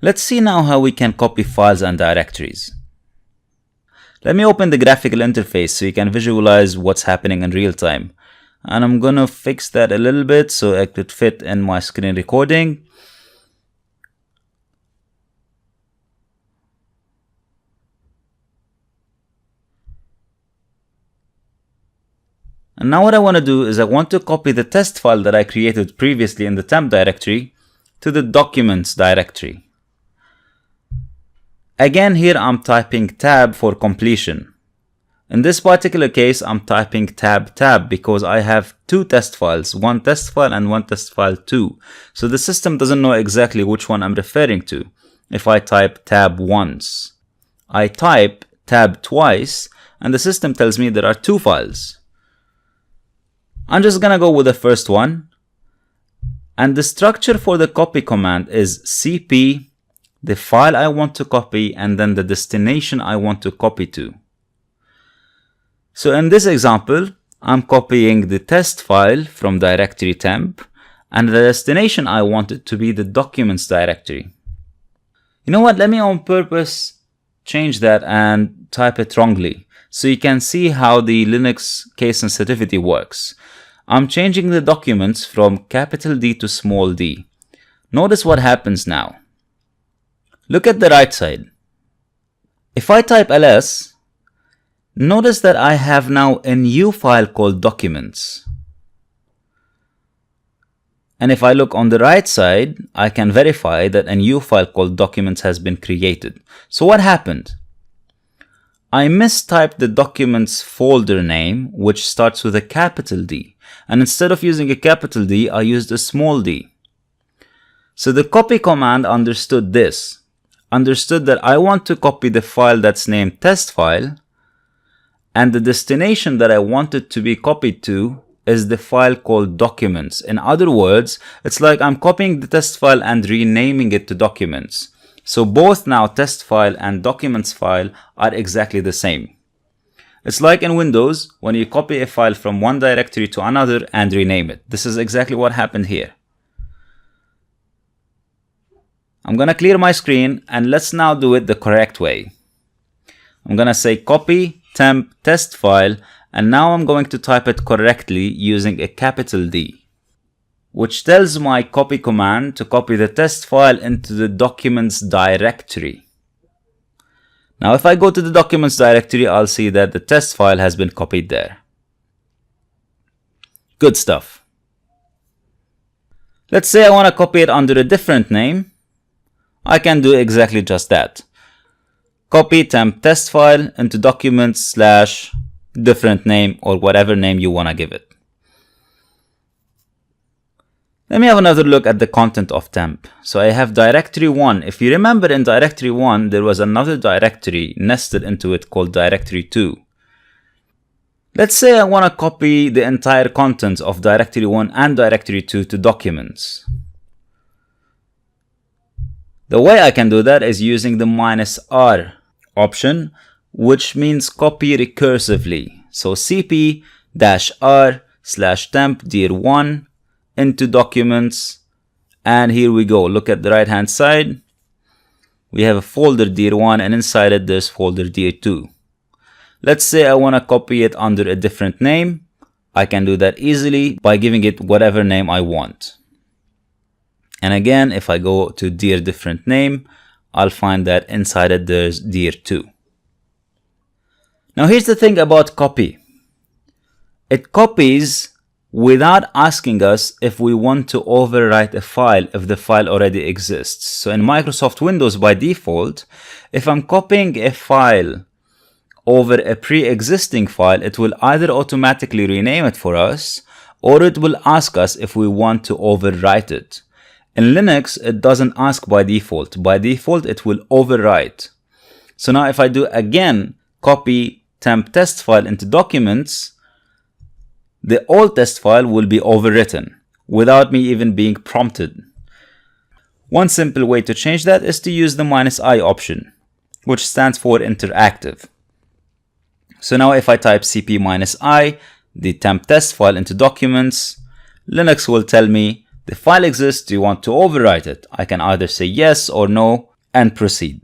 Let's see now how we can copy files and directories. Let me open the graphical interface so you can visualize what's happening in real time. And I'm gonna fix that a little bit so it could fit in my screen recording. And now what I want to do is I want to copy the test file that I created previously in the temp directory to the documents directory. Again, here I'm typing tab for completion. In this particular case, I'm typing tab because I have two test files, one test file and one test file 2. So the system doesn't know exactly which one I'm referring to. If I type tab once, I type tab twice, and the system tells me there are two files. I'm just gonna go with the first one. And the structure for the copy command is cp, the file I want to copy, and then the destination I want to copy to. So in this example, I'm copying the test file from directory temp, and the destination I want it to be the documents directory. You know what? Let me on purpose change that and type it wrongly so you can see how the Linux case sensitivity works. I'm changing the documents from capital D to small d. Notice what happens now. Look at the right side. If I type ls, notice that I have now a new file called documents. And if I look on the right side, I can verify that a new file called documents has been created. So what happened? I mistyped the documents folder name, which starts with a capital D. And instead of using a capital D, I used a small d. So the copy command understood this. Understood that I want to copy the file that's named test file, and the destination that I want it to be copied to is the file called documents. In other words, it's like I'm copying the test file and renaming it to documents. So both now test file and documents file are exactly the same. It's like in Windows when you copy a file from one directory to another and rename it. This is exactly what happened here. I'm gonna clear my screen and let's now do it the correct way. I'm gonna say copy temp test file, and now I'm going to type it correctly using a capital D, which tells my copy command to copy the test file into the documents directory. Now if I go to the documents directory, I'll see that the test file has been copied there. Good stuff. Let's say I want to copy it under a different name. I can do exactly just that. Copy temp test file into documents / different name, or whatever name you want to give it. Let me have another look at the content of temp. So I have directory 1. If you remember, in directory 1, there was another directory nested into it called directory 2. Let's say I want to copy the entire contents of directory 1 and directory 2 to documents. The way I can do that is using the -r option, which means copy recursively. So cp-r/temp dir1 into documents, and here we go. Look at the right hand side. We have a folder dir1, and inside it there's folder dir2. Let's say I want to copy it under a different name. I can do that easily by giving it whatever name I want. And again, if I go to dir different name, I'll find that inside it there's dir2. Now here's the thing about copy. It copies without asking us if we want to overwrite a file if the file already exists. So in Microsoft Windows by default, if I'm copying a file over a pre-existing file, it will either automatically rename it for us, or it will ask us if we want to overwrite it. In Linux, it doesn't ask by default. By default, it will overwrite. So now if I do again, copy temp test file into documents, the old test file will be overwritten without me even being prompted. One simple way to change that is to use the -i option, which stands for interactive. So now if I type cp-i, the temp test file into documents, Linux will tell me the file exists, do you want to overwrite it? I can either say yes or no, and proceed.